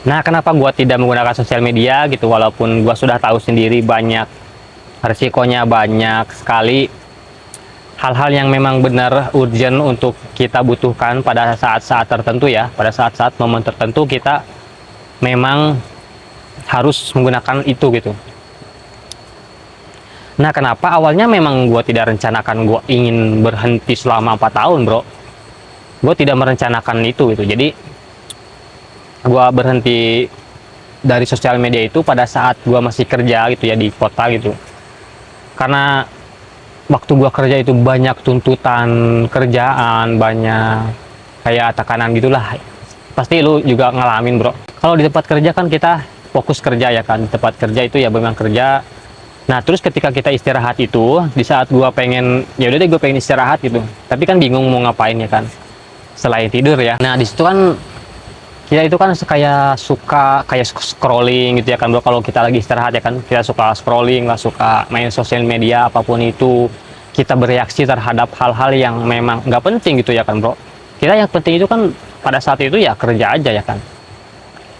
Nah, kenapa gua tidak menggunakan sosial media gitu, walaupun gua sudah tahu sendiri banyak resikonya, banyak sekali hal-hal yang memang benar urgent untuk kita butuhkan pada saat-saat tertentu ya, pada saat-saat momen tertentu kita memang harus menggunakan itu gitu. Nah, kenapa awalnya memang gue tidak rencanakan gue ingin berhenti selama 4 tahun, bro. Gue tidak merencanakan itu gitu. Jadi, gue berhenti dari sosial media itu pada saat gue masih kerja gitu ya di kota gitu. Karena waktu gue kerja itu banyak tuntutan kerjaan, banyak kayak tekanan gitulah. Pasti lu juga ngalamin, bro. Kalau di tempat kerja kan kita fokus kerja ya kan. Di tempat kerja itu ya memang kerja. Nah, terus ketika kita istirahat itu, di saat gua pengen, ya udah deh gue pengen istirahat gitu. Tapi kan bingung mau ngapain ya kan. Selain tidur ya. Nah, di situ kan kita itu kan kayak suka kayak scrolling gitu ya kan bro. Kalau kita lagi istirahat ya kan, kita suka scrolling lah, suka main sosial media apapun itu. Kita bereaksi terhadap hal-hal yang memang nggak penting gitu ya kan bro. Kita yang penting itu kan pada saat itu ya kerja aja ya kan.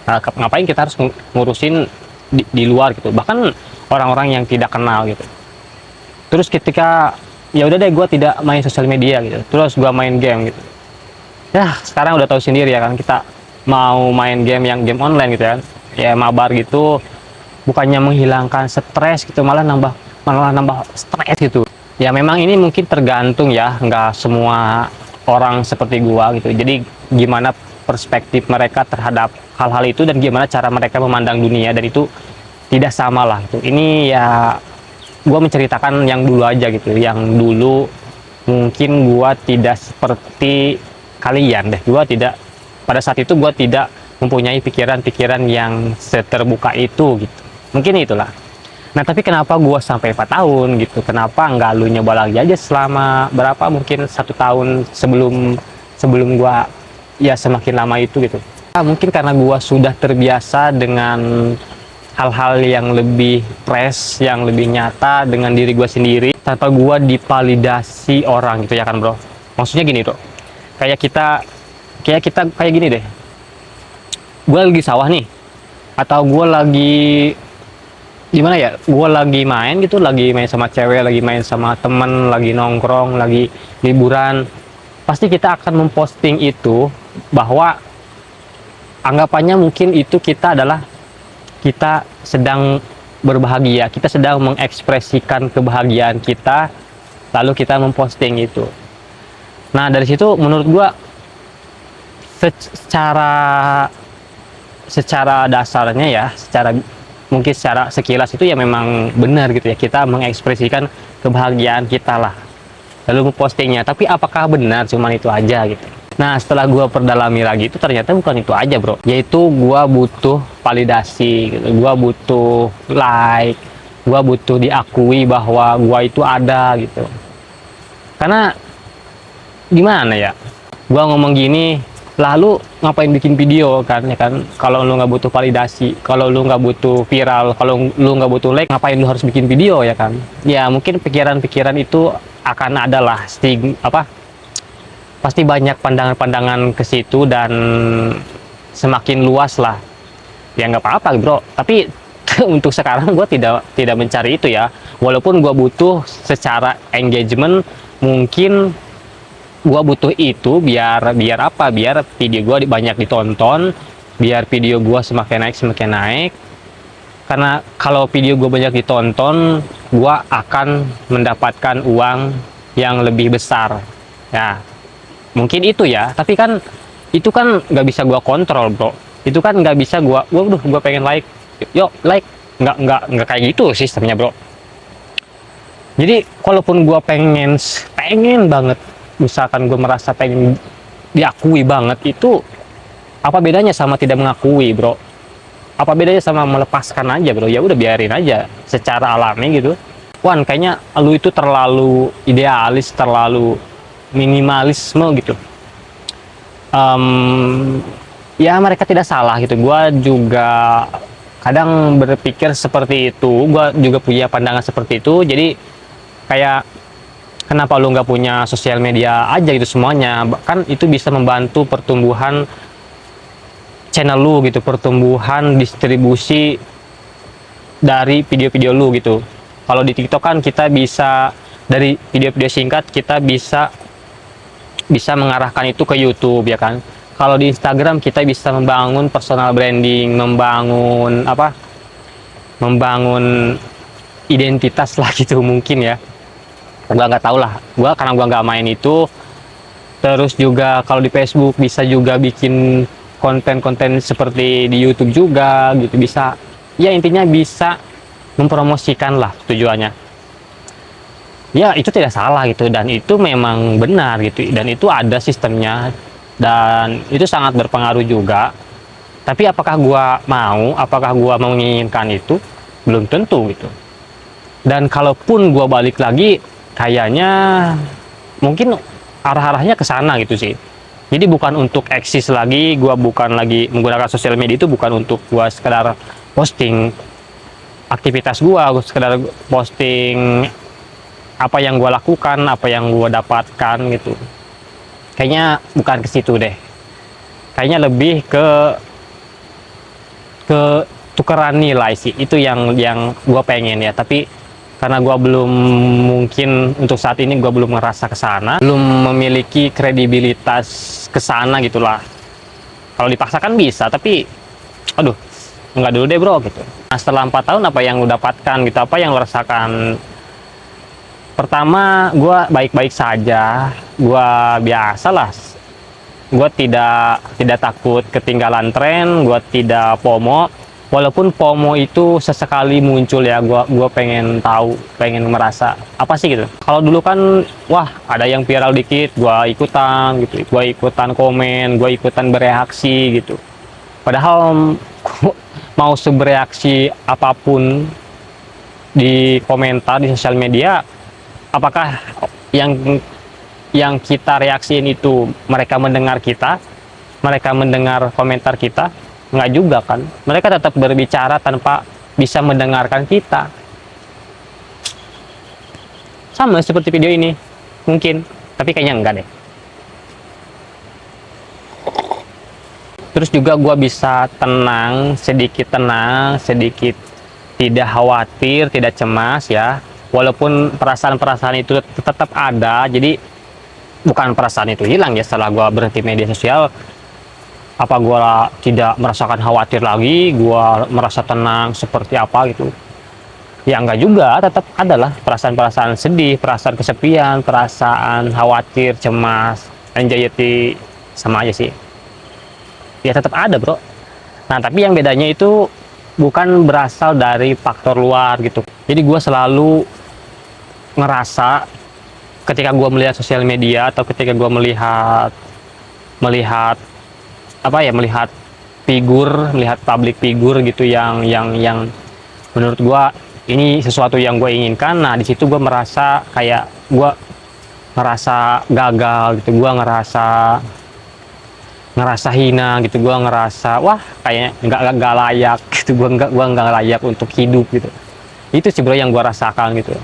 Nah, ngapain kita harus ngurusin di luar gitu. Bahkan orang-orang yang tidak kenal gitu. Terus ketika ya udah deh gue tidak main sosial media gitu. Terus gue main game gitu. Ya, sekarang udah tahu sendiri ya kan, kita mau main game yang game online gitu kan. Ya mabar gitu, bukannya menghilangkan stres gitu, malah nambah stres gitu. Ya memang ini mungkin tergantung ya, nggak semua orang seperti gua gitu. Jadi gimana perspektif mereka terhadap hal-hal itu dan gimana cara mereka memandang dunia, dan itu tidak sama lah gitu. Ini ya gua menceritakan yang dulu aja gitu. Yang dulu mungkin gua tidak seperti kalian deh. Gua tidak, pada saat itu gua tidak mempunyai pikiran-pikiran yang seterbuka itu gitu. Mungkin itulah. Nah, tapi kenapa gua sampai 4 tahun gitu? Kenapa nggak lu nyoba lagi aja selama berapa, mungkin 1 tahun sebelum sebelum gua ya semakin lama itu gitu. Mungkin karena gua sudah terbiasa dengan hal-hal yang lebih fresh, yang lebih nyata dengan diri gua sendiri tanpa gua dipalidasi orang gitu ya kan bro. Maksudnya gini bro, kayak kita kayak gini deh. Gua lagi sawah nih, atau gua lagi gimana ya, gue lagi main gitu, lagi main sama cewek, lagi main sama temen, lagi nongkrong, lagi liburan, pasti kita akan memposting itu, bahwa anggapannya mungkin itu kita adalah, kita sedang berbahagia, kita sedang mengekspresikan kebahagiaan kita, lalu kita memposting itu. Nah, dari situ menurut gue secara secara dasarnya ya, mungkin secara sekilas itu ya memang benar gitu ya, kita mengekspresikan kebahagiaan kita lah lalu mempostingnya. Tapi apakah benar cuman itu aja gitu? Nah, setelah gua perdalami lagi, itu ternyata bukan itu aja bro, yaitu gua butuh validasi gitu, gua butuh like, gua butuh diakui bahwa gua itu ada gitu. Karena gimana ya, gua ngomong gini, lalu ngapain bikin video kan ya kan, kalau lu nggak butuh validasi, kalau lu nggak butuh viral, kalau lu nggak butuh like, ngapain lu harus bikin video ya kan. Ya mungkin pikiran-pikiran itu akan ada lah, pasti banyak pandangan-pandangan ke situ, dan semakin luas lah ya, nggak apa-apa bro. Tapi untuk sekarang gue tidak mencari itu ya, walaupun gue butuh secara engagement, mungkin gua butuh itu biar apa, biar video gua banyak ditonton, biar video gua semakin naik. Karena kalau video gua banyak ditonton, gua akan mendapatkan uang yang lebih besar ya, mungkin itu ya. Tapi kan itu kan nggak bisa gua kontrol bro, itu kan nggak bisa gua pengen like, yuk like, nggak kayak gitu sistemnya bro. Jadi kalaupun gua pengen banget, misalkan gue merasa pengen diakui banget, itu apa bedanya sama tidak mengakui bro? Apa bedanya sama melepaskan aja bro? Ya udah biarin aja secara alami gitu. Wan, kayaknya lu itu terlalu idealis, terlalu minimalisme gitu. Ya mereka tidak salah gitu, gue juga kadang berpikir seperti itu, gue juga punya pandangan seperti itu. Jadi kayak, kenapa lu nggak punya sosial media aja gitu semuanya? Kan itu bisa membantu pertumbuhan channel lu gitu, pertumbuhan distribusi dari video-video lu gitu. Kalau di TikTok kan kita bisa dari video-video singkat kita bisa mengarahkan itu ke YouTube ya kan. Kalau di Instagram kita bisa membangun personal branding, membangun identitas lah gitu mungkin ya. Gua nggak tahu lah, karena gua nggak main itu. Terus juga kalau di Facebook bisa juga bikin konten-konten seperti di YouTube juga gitu, bisa ya, intinya bisa mempromosikan lah tujuannya. Ya itu tidak salah gitu, dan itu memang benar gitu, dan itu ada sistemnya, dan itu sangat berpengaruh juga. Tapi apakah apakah gua menginginkan itu? Belum tentu gitu. Dan kalaupun gua balik lagi, kayaknya mungkin arah-arahnya ke sana gitu sih. Jadi bukan untuk eksis lagi, gua bukan lagi menggunakan sosial media itu bukan untuk gua sekedar posting aktivitas gua sekedar posting apa yang gua lakukan, apa yang gua dapatkan gitu. Kayaknya bukan ke situ deh. Kayaknya lebih ke tukeran nilai sih. Itu yang gua pengen ya. Tapi karena gua belum, mungkin untuk saat ini gua belum ngerasa ke sana, belum memiliki kredibilitas ke sana gitulah. Kalau dipaksakan bisa, tapi aduh, enggak dulu deh bro gitu. Nah, setelah 4 tahun apa yang lu dapatkan gitu, apa yang lu rasakan? Pertama, gue baik-baik saja, gue biasalah, gue tidak takut ketinggalan tren, gue tidak FOMO. Walaupun FOMO itu sesekali muncul ya, gue pengen tahu, pengen merasa apa sih gitu. Kalau dulu kan, wah ada yang viral dikit, gue ikutan gitu, gue ikutan komen, gue ikutan bereaksi gitu. Padahal mau sebereaksi apapun di komentar di sosial media, apakah yang kita reaksiin itu mereka mendengar kita, mereka mendengar komentar kita? Nggak juga kan, mereka tetap berbicara tanpa bisa mendengarkan kita. Sama seperti video ini mungkin, tapi kayaknya enggak deh. Terus juga gue bisa tenang, sedikit tidak khawatir, tidak cemas ya. Walaupun perasaan-perasaan itu tetap ada, jadi bukan perasaan itu hilang ya setelah gue berhenti media sosial. Apa gue tidak merasakan khawatir lagi, gue merasa tenang seperti apa gitu? Ya enggak juga, tetap adalah perasaan-perasaan sedih, perasaan kesepian, perasaan khawatir, cemas, anxiety, sama aja sih. Ya tetap ada bro. Nah tapi yang bedanya itu bukan berasal dari faktor luar gitu. Jadi gue selalu ngerasa ketika gue melihat sosial media atau ketika gue melihat melihat public figure gitu yang menurut gue ini sesuatu yang gue inginkan. Nah di situ gue merasa kayak gue ngerasa gagal gitu, gue ngerasa hina gitu, gue ngerasa wah kayak nggak layak gitu, gue nggak layak untuk hidup gitu. Itu sih bro yang gue rasakan gitu.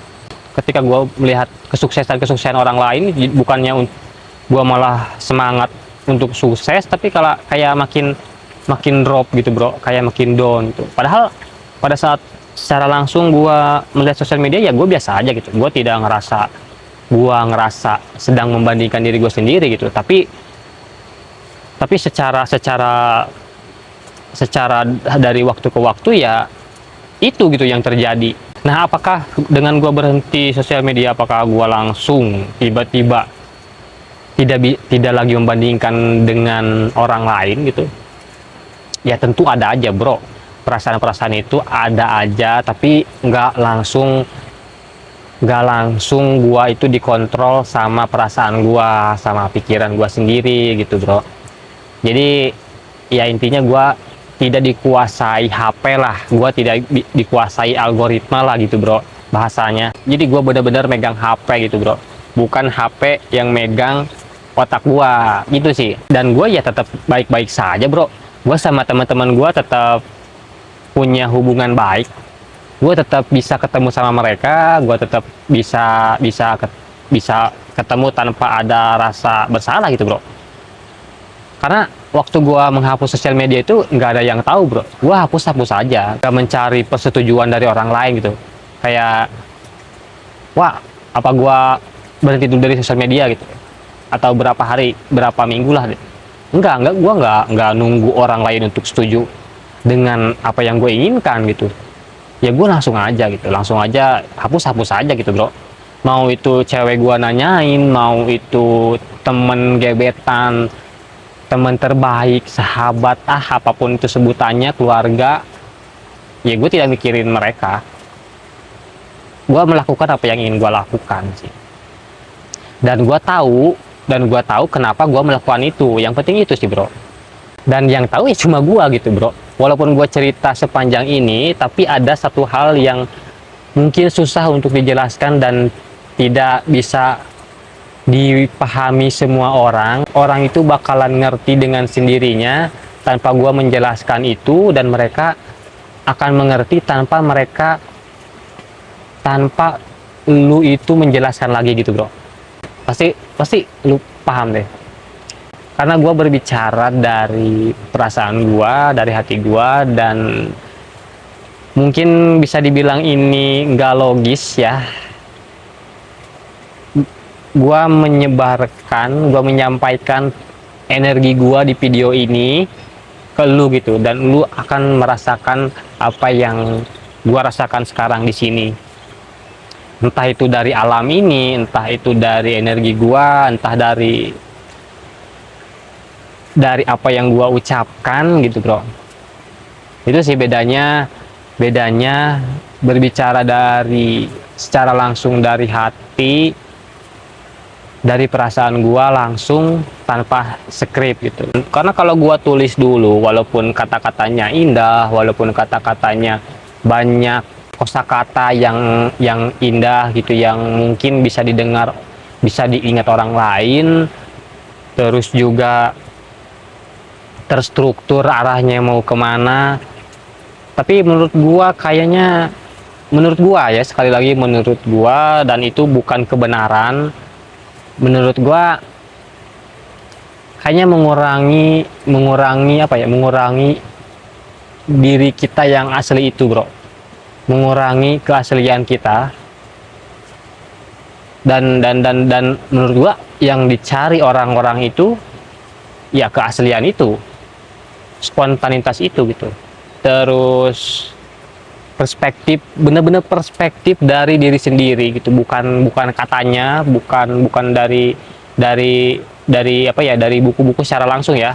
Ketika gue melihat kesuksesan orang lain, bukannya gue malah semangat untuk sukses, tapi kalau kayak makin drop gitu bro, kayak makin down gitu. Padahal pada saat secara langsung gue melihat sosial media ya gue biasa aja gitu, gue tidak ngerasa sedang membandingkan diri gue sendiri gitu, tapi secara dari waktu ke waktu ya itu gitu yang terjadi. Nah apakah dengan gue berhenti sosial media, apakah gue langsung tiba-tiba tidak lagi membandingkan dengan orang lain gitu? Ya tentu ada aja bro, perasaan-perasaan itu ada aja, tapi nggak langsung gua itu dikontrol sama perasaan gua, sama pikiran gua sendiri gitu bro. Jadi ya intinya gua tidak dikuasai HP lah, gua tidak dikuasai algoritma lah gitu bro bahasanya. Jadi gua benar-benar megang HP gitu bro, bukan HP yang megang otak gua gitu sih. Dan gua ya tetap baik-baik saja bro, gua sama teman-teman gua tetap punya hubungan baik, gue tetap bisa ketemu sama mereka, gue tetap bisa ketemu tanpa ada rasa bersalah gitu bro. Karena waktu gua menghapus sosial media itu nggak ada yang tahu bro, gua hapus aja, nggak mencari persetujuan dari orang lain gitu. Kayak wah, apa gua berhenti dulu dari sosial media gitu, atau berapa hari, berapa minggu lah. Enggak, gua nggak nunggu orang lain untuk setuju dengan apa yang gue inginkan gitu. Ya gue langsung aja gitu, langsung aja hapus aja gitu bro. Mau itu cewek gua nanyain, mau itu temen gebetan, teman terbaik, sahabat, apapun itu sebutannya, keluarga, ya gue tidak mikirin mereka. Gue melakukan apa yang ingin gue lakukan sih. Dan gue tahu kenapa gue melakukan itu. Yang penting itu sih bro. Dan yang tahu ya cuma gue gitu bro. Walaupun gue cerita sepanjang ini, tapi ada satu hal yang mungkin susah untuk dijelaskan dan tidak bisa dipahami semua orang. Orang itu bakalan ngerti dengan sendirinya tanpa gue menjelaskan itu, dan mereka akan mengerti tanpa lu itu menjelaskan lagi gitu bro. Pasti lu paham deh, karena gue berbicara dari perasaan gue, dari hati gue, dan mungkin bisa dibilang ini nggak logis ya. Gue menyampaikan energi gue di video ini ke lu gitu, dan lu akan merasakan apa yang gue rasakan sekarang di sini. Entah itu dari alam ini, entah itu dari energi gue, entah dari apa yang gue ucapkan gitu bro. Itu sih bedanya berbicara dari secara langsung dari hati, dari perasaan gua langsung tanpa skrip gitu. Karena kalau gua tulis dulu, walaupun kata-katanya indah, walaupun kata-katanya banyak kosakata yang indah gitu, yang mungkin bisa didengar, bisa diingat orang lain, terus juga terstruktur arahnya mau kemana. Tapi menurut gua ya, sekali lagi menurut gua, dan itu bukan kebenaran. Menurut gua hanya mengurangi diri kita yang asli itu bro, mengurangi keaslian kita. Dan menurut gua yang dicari orang-orang itu ya keaslian itu, spontanitas itu gitu. Terus bener-bener perspektif dari diri sendiri gitu, bukan katanya, bukan dari apa ya, dari buku-buku secara langsung ya.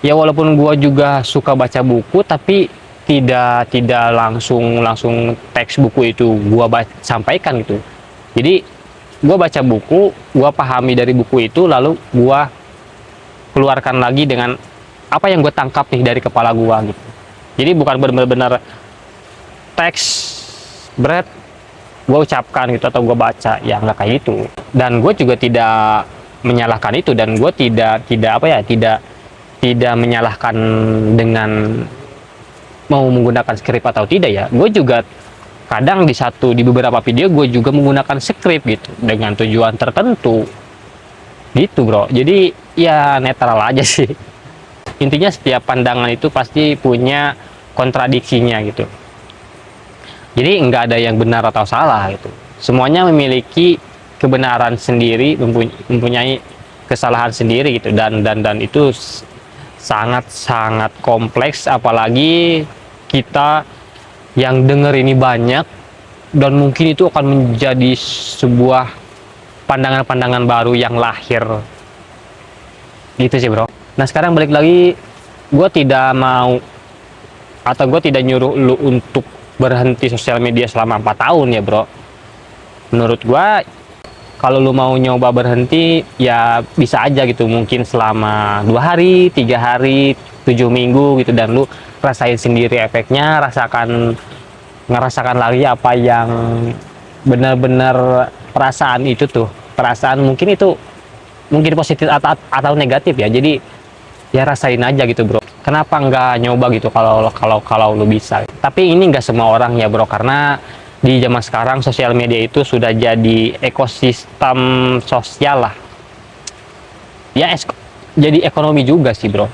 Ya walaupun gua juga suka baca buku, tapi tidak langsung teks buku itu gua sampaikan gitu. Jadi gua baca buku, gua pahami dari buku itu, lalu gua keluarkan lagi dengan apa yang gue tangkap nih dari kepala gua gitu. Jadi bukan benar-benar teks berat gue ucapkan gitu atau gue baca, ya nggak kayak gitu. Dan gue juga tidak menyalahkan itu, dan gue tidak menyalahkan dengan mau menggunakan skrip atau tidak ya. Gue juga kadang di beberapa video gue juga menggunakan skrip gitu dengan tujuan tertentu gitu bro. Jadi ya netral aja sih. Intinya setiap pandangan itu pasti punya kontradiksinya gitu. Jadi nggak ada yang benar atau salah gitu. Semuanya memiliki kebenaran sendiri, mempunyai kesalahan sendiri gitu. Dan itu sangat kompleks, apalagi kita yang denger ini banyak, dan mungkin itu akan menjadi sebuah pandangan-pandangan baru yang lahir gitu sih bro. Nah sekarang balik lagi, gue tidak mau atau gue tidak nyuruh lu untuk berhenti sosial media selama 4 tahun ya bro. Menurut gue kalau lu mau nyoba berhenti ya bisa aja gitu, mungkin selama 2 hari, 3 hari, 7 minggu gitu, dan lu rasain sendiri efeknya, ngerasakan lagi apa yang benar-benar perasaan itu tuh, perasaan mungkin positif atau negatif ya. Jadi ya rasain aja gitu bro. Kenapa nggak nyoba gitu kalau lu bisa. Tapi ini nggak semua orang ya bro, karena di zaman sekarang sosial media itu sudah jadi ekosistem sosial lah ya, jadi ekonomi juga sih bro.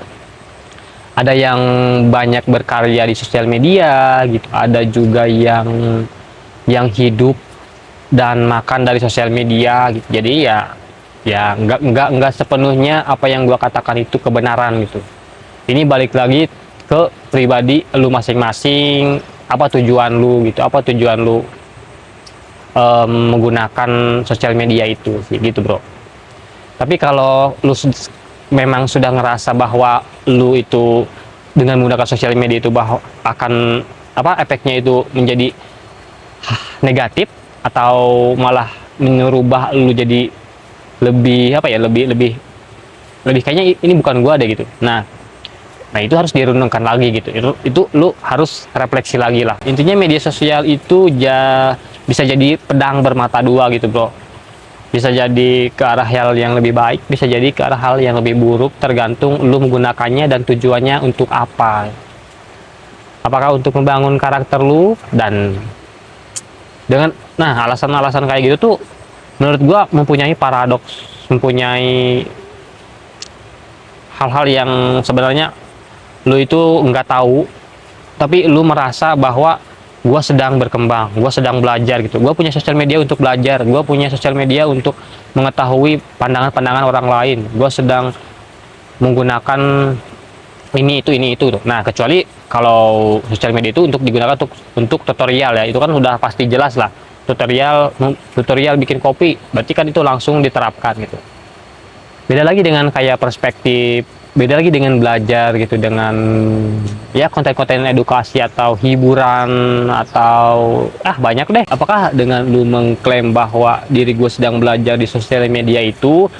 Ada yang banyak berkarya di sosial media gitu, ada juga yang hidup dan makan dari sosial media gitu. Jadi ya nggak sepenuhnya apa yang gua katakan itu kebenaran gitu. Ini balik lagi ke pribadi lu masing-masing, apa tujuan lu gitu, apa tujuan lu menggunakan sosial media itu sih gitu bro. Tapi kalau lu memang sudah ngerasa bahwa lu itu dengan menggunakan sosial media itu bahwa akan apa efeknya itu menjadi negatif atau malah merubah lu jadi lebih apa ya, lebih kayaknya ini bukan gua deh gitu. Nah itu harus direnungkan lagi gitu. Itu lu harus refleksi lagi lah. Intinya media sosial itu bisa jadi pedang bermata dua gitu bro. Bisa jadi ke arah hal yang lebih baik, bisa jadi ke arah hal yang lebih buruk, tergantung lu menggunakannya dan tujuannya untuk apa. Apakah untuk membangun karakter lu, dan dengan alasan-alasan kayak gitu tuh menurut gua mempunyai paradoks, mempunyai hal-hal yang sebenarnya lu itu nggak tahu, tapi lu merasa bahwa gue sedang berkembang, gue sedang belajar gitu. Gue punya sosial media untuk belajar, gue punya sosial media untuk mengetahui pandangan-pandangan orang lain. Gue sedang menggunakan ini itu. Nah, kecuali kalau sosial media itu untuk digunakan untuk tutorial ya, itu kan udah pasti jelas lah. Tutorial bikin kopi, berarti kan itu langsung diterapkan gitu. Beda lagi dengan kayak perspektif, beda lagi dengan belajar gitu, dengan ya konten-konten edukasi atau hiburan atau banyak deh. Apakah dengan lu mengklaim bahwa diri gue sedang belajar di sosial media itu,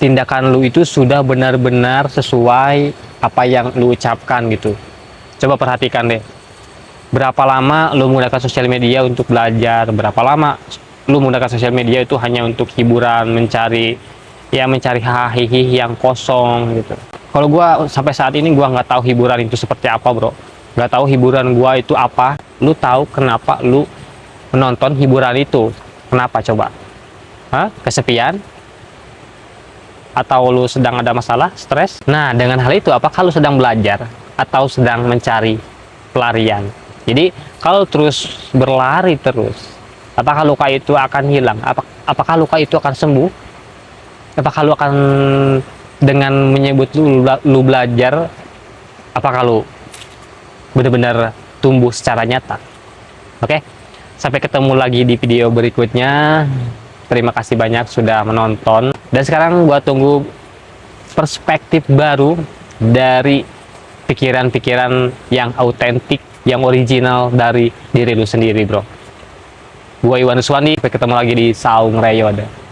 tindakan lu itu sudah benar-benar sesuai apa yang lu ucapkan gitu? Coba perhatikan deh, berapa lama lu menggunakan sosial media untuk belajar, berapa lama lu menggunakan sosial media itu hanya untuk hiburan, mencari hahaha yang kosong gitu. Kalau gua sampai saat ini gua nggak tahu hiburan itu seperti apa bro, nggak tahu hiburan gua itu apa. Lu tahu kenapa lu menonton hiburan itu? Kenapa coba? Kesepian? Atau lu sedang ada masalah, stres? Nah, dengan hal itu apakah lu sedang belajar atau sedang mencari pelarian? Jadi kalau terus berlari terus, apakah luka itu akan hilang? Apakah luka itu akan sembuh? Apakah lu akan dengan menyebut lu belajar, apakah lu benar-benar tumbuh secara nyata? Oke, sampai ketemu lagi di video berikutnya. Terima kasih banyak sudah menonton, dan sekarang gua tunggu perspektif baru dari pikiran-pikiran yang autentik, yang original dari diri lu sendiri bro. Gua Iwan Ruswandi, sampai ketemu lagi di Saung Reyode.